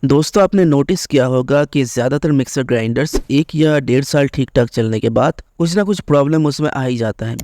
दोस्तों आपने नोटिस किया होगा कि ज़्यादातर मिक्सर ग्राइंडर्स 1 या 1.5 साल ठीक ठाक चलने के बाद कुछ ना कुछ प्रॉब्लम उसमें आ ही जाता है।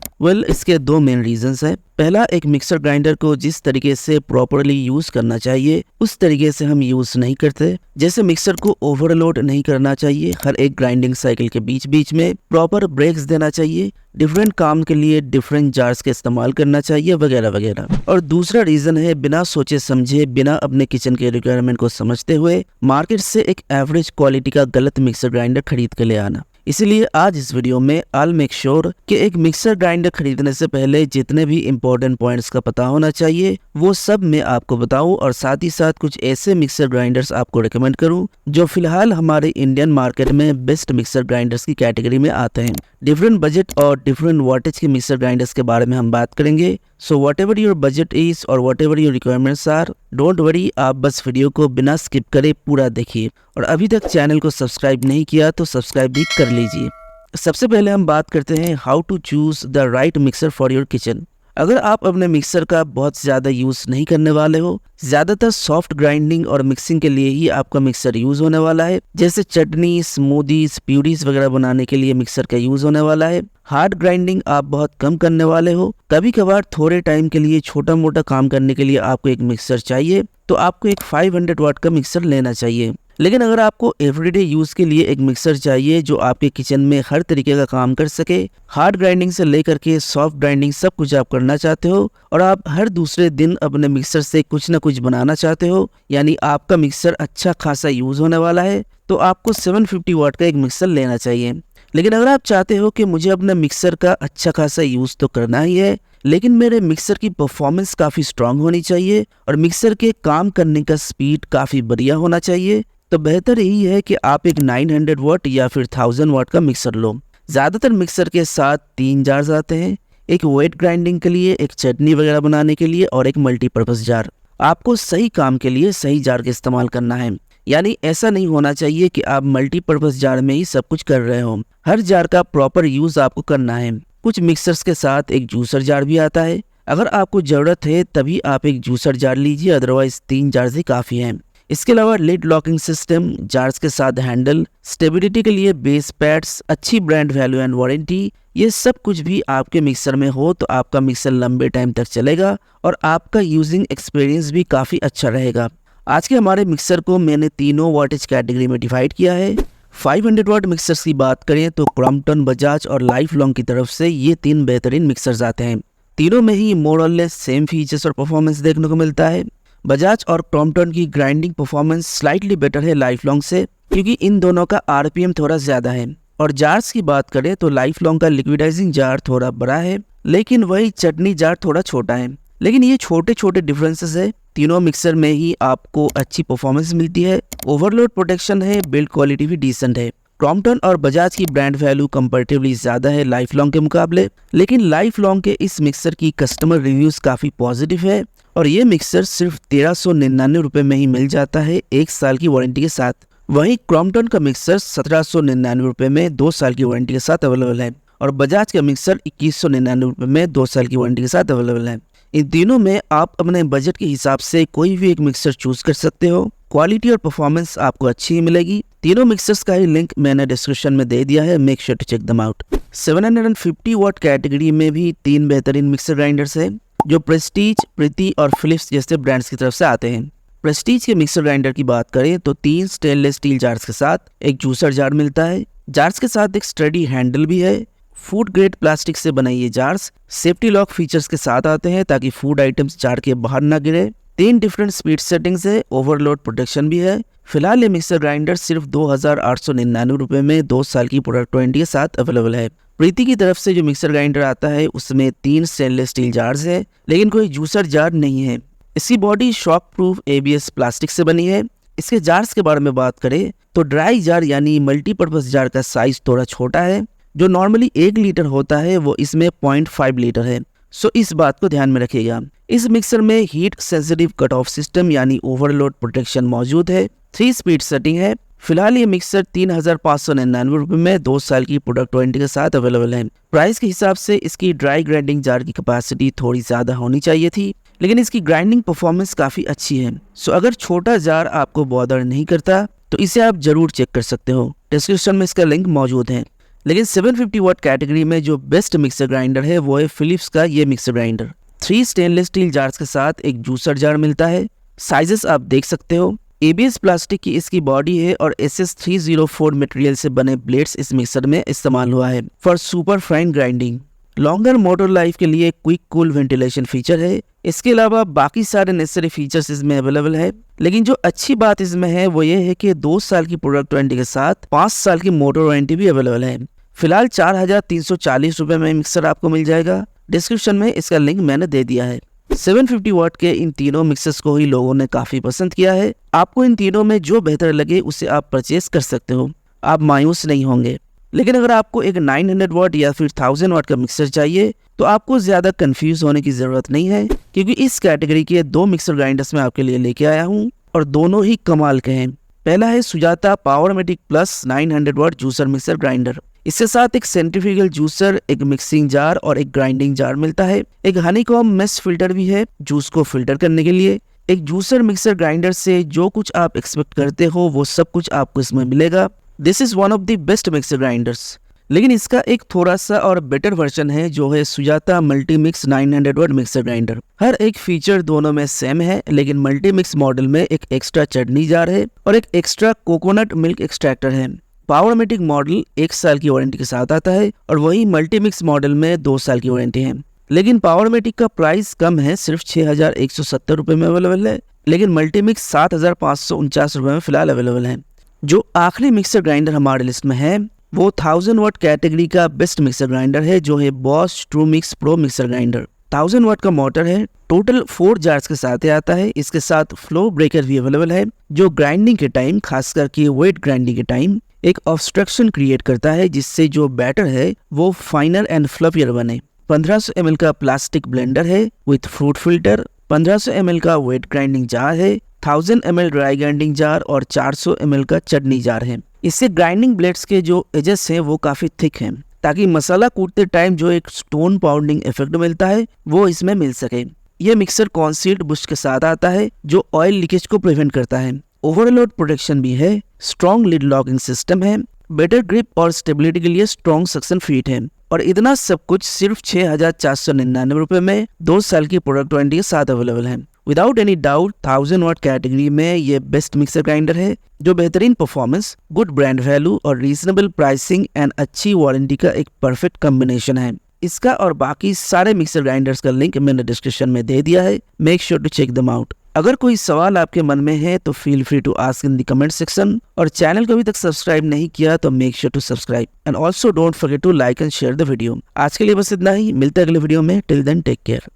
इसके दो मेन रीजंस हैं। पहला, एक मिक्सर ग्राइंडर को जिस तरीके से प्रॉपरली यूज करना चाहिए उस तरीके से हम यूज नहीं करते। जैसे मिक्सर को ओवरलोड नहीं करना चाहिए, हर एक ग्राइंडिंग साइकिल के बीच बीच में प्रॉपर ब्रेक्स देना चाहिए, डिफरेंट काम के लिए डिफरेंट जार्स का इस्तेमाल करना चाहिए, वगैरह वगैरह। और दूसरा रीजन है बिना सोचे समझे, बिना अपने किचन के रिक्वायरमेंट को समझते हुए मार्केट से एक एवरेज क्वालिटी का गलत मिक्सर ग्राइंडर खरीद के ले आना। इसीलिए आज इस वीडियो में आई मेक श्योर कि एक मिक्सर ग्राइंडर खरीदने से पहले जितने भी इंपॉर्टेंट पॉइंट्स का पता होना चाहिए वो सब मैं आपको बताऊं, और साथ ही साथ कुछ ऐसे मिक्सर ग्राइंडर्स आपको रिकमेंड करूं जो फिलहाल हमारे इंडियन मार्केट में बेस्ट मिक्सर ग्राइंडर्स की कैटेगरी में आते हैं। डिफरेंट बजट और डिफरेंट वॉटेज के मिक्सर ग्राइंडर्स के बारे में हम बात करेंगे। So whatever your budget is और whatever your requirements are, don't worry, आप बस वीडियो को बिना स्किप करे पूरा देखिए। और अभी तक चैनल को सब्सक्राइब नहीं किया तो सब्सक्राइब भी कर लीजिए। सबसे पहले हम बात करते हैं how to choose the right mixer for your kitchen. अगर आप अपने मिक्सर का बहुत ज़्यादा यूज़ नहीं करने वाले हो, ज़्यादातर सॉफ्ट ग्राइंडिंग और मिक्सिंग के लिए ही आपका मिक्सर यूज़ होने वाला है, जैसे चटनी, स्मूदीज, प्यूरीज वगैरह बनाने के लिए मिक्सर का यूज़ होने वाला है, हार्ड ग्राइंडिंग आप बहुत कम करने वाले हो, कभी कभार थोड़े टाइम के लिए छोटा मोटा काम करने के लिए आपको एक मिक्सर चाहिए, तो आपको एक 500 वाट का मिक्सर लेना चाहिए। लेकिन अगर आपको एवरीडे यूज के लिए एक मिक्सर चाहिए जो आपके किचन में हर तरीके का काम कर सके, हार्ड ग्राइंडिंग से लेकर के सॉफ्ट ग्राइंडिंग सब कुछ आप करना चाहते हो, और आप हर दूसरे दिन अपने मिक्सर से कुछ ना कुछ बनाना चाहते हो, यानी आपका मिक्सर अच्छा खासा यूज होने वाला है, तो आपको 750 वाट का एक मिक्सर लेना चाहिए। लेकिन अगर आप चाहते हो कि मुझे अपने मिक्सर का अच्छा खासा यूज तो करना ही है, लेकिन मेरे मिक्सर की परफॉर्मेंस काफ़ी स्ट्रांग होनी चाहिए और मिक्सर के काम करने का स्पीड काफ़ी बढ़िया होना चाहिए, तो बेहतर यही है कि आप एक 900 वाट या फिर 1000 वाट का मिक्सर लो। ज़्यादातर मिक्सर के साथ 3 जार्स आते हैं, एक वेट ग्राइंडिंग के लिए, एक चटनी वगैरह बनाने के लिए और एक मल्टीपर्पज़ जार। आपको सही काम के लिए सही जार का इस्तेमाल करना है, यानी ऐसा नहीं होना चाहिए कि आप मल्टीपर्पज़ जार में ही सब कुछ कर रहे हो। हर जार का प्रॉपर यूज़ आपको करना है। कुछ मिक्सर्स के साथ एक जूसर जार भी आता है, अगर आपको ज़रूरत है तभी आप एक जूसर जार लीजिए, अदरवाइज 3 जार्स ही काफ़ी हैं। इसके अलावा लिड लॉकिंग सिस्टम, जार्स के साथ हैंडल, स्टेबिलिटी के लिए बेस पैड्स, अच्छी ब्रांड वैल्यू एंड वारंटी, ये सब कुछ भी आपके मिक्सर में हो तो आपका मिक्सर लंबे टाइम तक चलेगा और आपका यूजिंग एक्सपीरियंस भी काफ़ी अच्छा रहेगा। आज के हमारे मिक्सर को मैंने तीनों वाटेज कैटेगरी में डिवाइड किया है। 500 वाट मिक्सर्स की बात करें तो क्रॉम्पटन, बजाज और लाइफ लॉन्ग की तरफ से ये 3 बेहतरीन मिक्सर्स आते हैं। तीनों में ही मोर और लेस सेम फीचर्स और परफॉर्मेंस देखने को मिलता है। बजाज और क्रॉम्पटन की ग्राइंडिंग परफॉर्मेंस स्लाइटली बेटर है लाइफ लॉन्ग से, क्योंकि इन दोनों का आरपीएम थोड़ा ज़्यादा है। और जार्स की बात करें तो लाइफ लॉन्ग का लिक्विडाइजिंग जार थोड़ा बड़ा है, लेकिन वही चटनी जार थोड़ा छोटा है। लेकिन ये छोटे छोटे डिफरेंसेस है, तीनों मिक्सर में ही आपको अच्छी परफॉर्मेंस मिलती है, ओवरलोड प्रोटेक्शन है, बिल्ड क्वालिटी भी डिसेंट है। क्रॉम्पटन और बजाज की ब्रांड वैल्यू कंपैरेटिवली ज़्यादा है लाइफ लॉन्ग के मुकाबले, लेकिन लाइफ लॉन्ग के इस मिक्सर की कस्टमर रिव्यूज़ काफ़ी पॉजिटिव है और ये मिक्सर सिर्फ 1399 रुपये में ही मिल जाता है 1 साल की वारंटी के साथ। वहीं क्रॉम्पटन का मिक्सर 1799 रुपये में 2 साल की वारंटी के साथ अवेलेबल है, और बजाज का मिक्सर 2199 रुपये में 2 साल की वारंटी के साथ अवेलेबल है। इन तीनों में आप अपने बजट के हिसाब से कोई भी एक मिक्सर चूज कर सकते हो। क्वालिटी और परफॉर्मेंस आपको अच्छी ही मिलेगी। तीनों मिक्सर्स का ही लिंक मैंने डिस्क्रिप्शन में दे दिया है, make sure to check them out. 750 watt category में भी 3 बेहतरीन मिक्सर ग्राइंडर्स है जो प्रेस्टीज, प्रीति और फिलिप्स जैसे ब्रांड्स की तरफ से आते हैं। प्रेस्टीज के मिक्सर ग्राइंडर की बात करें तो 3 स्टेनलेस स्टील जार्स के साथ एक जूसर जार मिलता है। जार्स के साथ एक स्टडी हैंडल भी है। फूड ग्रेड प्लास्टिक से बनाई ये जार्स सेफ्टी लॉक फीचर्स के साथ आते हैं ताकि फूड आइटम्स जार के बाहर ना गिरे। 3 डिफरेंट स्पीड सेटिंग्स है, ओवरलोड प्रोटेक्शन भी है। फिलहाल ये मिक्सर ग्राइंडर सिर्फ 2899 रुपये में 2 साल की प्रोडक्ट वारंटी के साथ अवेलेबल है। प्रीति की तरफ से जो मिक्सर ग्राइंडर आता है उसमें 3 स्टेनलेस स्टील जार्स है, लेकिन कोई जूसर जार नहीं है। इसकी body shock proof ABS plastic से बनी है। इसके जार्स के बारे में बात करें तो ड्राई जार यानी मल्टीपर्पज जार का साइज थोड़ा छोटा है, जो नॉर्मली 1 लीटर होता है वो इसमें 0.5 लीटर है। सो इस बात को ध्यान में रखिएगा। इस मिक्सर में heat sensitive cut off system यानी ओवरलोड प्रोटेक्शन मौजूद है। 3 स्पीड सेटिंग है। फिलहाल ये मिक्सर 3599 रुपये में 2 साल की प्रोडक्ट वारंटी के साथ अवेलेबल है। प्राइस के हिसाब से इसकी ड्राई ग्राइंडिंग जार की कैपेसिटी थोड़ी ज़्यादा होनी चाहिए थी, लेकिन इसकी ग्राइंडिंग परफॉर्मेंस काफ़ी अच्छी है। सो अगर छोटा जार आपको बॉदर नहीं करता तो इसे आप जरूर चेक कर सकते हो, डिस्क्रिप्शन में इसका लिंक मौजूद है। लेकिन 750 वाट कैटेगरी में जो बेस्ट मिक्सर ग्राइंडर है वो है फिलिप्स का ये mixer grinder. 3 stainless steel jars के साथ एक जूसर जार मिलता है। साइजेस आप देख सकते हो। ABS प्लास्टिक की इसकी बॉडी है और SS304 मटेरियल से बने ब्लेड्स इस मिक्सर में इस्तेमाल हुआ है for super fine grinding. Longer motor life के लिए क्विक कूल वेंटिलेशन फीचर है। इसके अलावा बाकी सारे नेसेसरी फीचर्स इसमें अवेलेबल है। लेकिन जो अच्छी बात इसमें है वो ये है कि 2 साल की प्रोडक्ट वारंटी के साथ 5 साल की मोटर वारंटी भी अवेलेबल है। फिलहाल 4,340 रुपए में मिक्सर आपको मिल जाएगा। डिस्क्रिप्शन में इसका लिंक मैंने दे दिया है। 750 वाट के इन तीनों मिक्सर्स को ही लोगों ने काफी पसंद किया है। आपको इन तीनों में जो बेहतर लगे उसे आप परचेज कर सकते हो, आप मायूस नहीं होंगे। लेकिन अगर आपको एक 900 वाट या फिर 1000 वाट का मिक्सर चाहिए तो आपको ज्यादा कंफ्यूज होने की जरूरत नहीं है, क्योंकि इस कैटेगरी के 2 मिक्सर ग्राइंडर्स मैं आपके लिए लेके आया हूँ और दोनों ही कमाल के हैं। पहला है Sujata Powermatic plus 900 watt juicer mixer grinder. इसके साथ एक सेंट्रीफ्यूगल जूसर, एक मिक्सिंग जार और एक ग्राइंडिंग जार मिलता है। एक हनीकॉम्ब मेश फिल्टर भी है जूस को फिल्टर करने के लिए। एक जूसर मिक्सर ग्राइंडर से जो कुछ आप एक्सपेक्ट करते हो वो सब कुछ आपको इसमें मिलेगा। This is one of the best mixer grinders. लेकिन इसका एक थोड़ा सा और बेटर वर्जन है जो है सुजाता मल्टीमिक्स 900 वाट मिक्सर ग्राइंडर। हर एक फीचर दोनों में सेम है, लेकिन मल्टीमिक्स मॉडल में एक एक्स्ट्रा चटनी जार है और एक एक्स्ट्रा कोकोनट मिल्क एक्सट्रैक्टर है। पावरमेटिक मॉडल 1 साल की वारंटी के साथ आता है और वही मल्टीमिक्स मॉडल में 2 साल की वारंटी है। लेकिन पावरमेटिक का प्राइस कम है, सिर्फ 6,170 रुपए में अवेलेबल है। लेकिन मल्टीमिक्स 7,549 रुपए में फिलहाल अवेलेबल है। जो आखिरी मिक्सर ग्राइंडर हमारे लिस्ट में है वो 1000 वाट कैटेगरी का बेस्ट मिक्सर ग्राइंडर है जो है बॉश ट्रूमिक्स प्रो मिक्सर ग्राइंडर। 1000 वाट का मोटर है, टोटल 4 जार्स के साथ आता है। इसके साथ फ्लो ब्रेकर भी अवेलेबल है जो ग्राइंडिंग के टाइम, खास करके वेट ग्राइंडिंग के टाइम एक ऑब्स्ट्रक्शन क्रिएट करता है, जिससे जो बैटर है वो फाइनर एंड फ्लफियर बने। 1500 ml का प्लास्टिक ब्लेंडर है विथ फ्रूट फिल्टर। 1500 ml का वेट ग्राइंडिंग जार है। 1000 ml ड्राई ग्राइंडिंग जार और 400 ml का चटनी जार है। इससे ग्राइंडिंग ब्लेड्स के जो एजेस हैं वो काफी थिक हैं, ताकि मसाला कूटते टाइम जो एक स्टोन पाउंडिंग इफेक्ट मिलता है वो इसमें मिल सके। ये मिक्सर कॉन्सील्ड बुश के साथ आता है जो ऑयल लीकेज को प्रिवेंट करता है। ओवरलोड प्रोटेक्शन भी है, स्ट्रॉन्ग लिड लॉकिंग सिस्टम है, बेटर ग्रिप और स्टेबिलिटी के लिए स्ट्रॉन्ग सक्शन फीट है। और इतना सब कुछ सिर्फ 6,499 रुपए में 2 साल की प्रोडक्ट वारंटी के साथ अवेलेबल है। Without any doubt 1000 watt category में ये बेस्ट मिक्सर ग्राइंडर है जो बेहतरीन परफॉर्मेंस, गुड ब्रांड वैल्यू और रीजनेबल प्राइसिंग एंड अच्छी वारंटी का एक परफेक्ट कॉम्बिनेशन है। इसका और बाकी सारे मिक्सर ग्राइंडर्स का लिंक मैंने डिस्क्रिप्शन में दे दिया है, make sure to check them out. अगर कोई सवाल आपके मन में है तो feel free to ask in the comment section, और चैनल को अभी तक सब्सक्राइब नहीं किया तो make sure to subscribe and also don't forget to like and share the video. आज के लिए बस इतना ही, मिलते हैं अगले वीडियो में। Till then take care.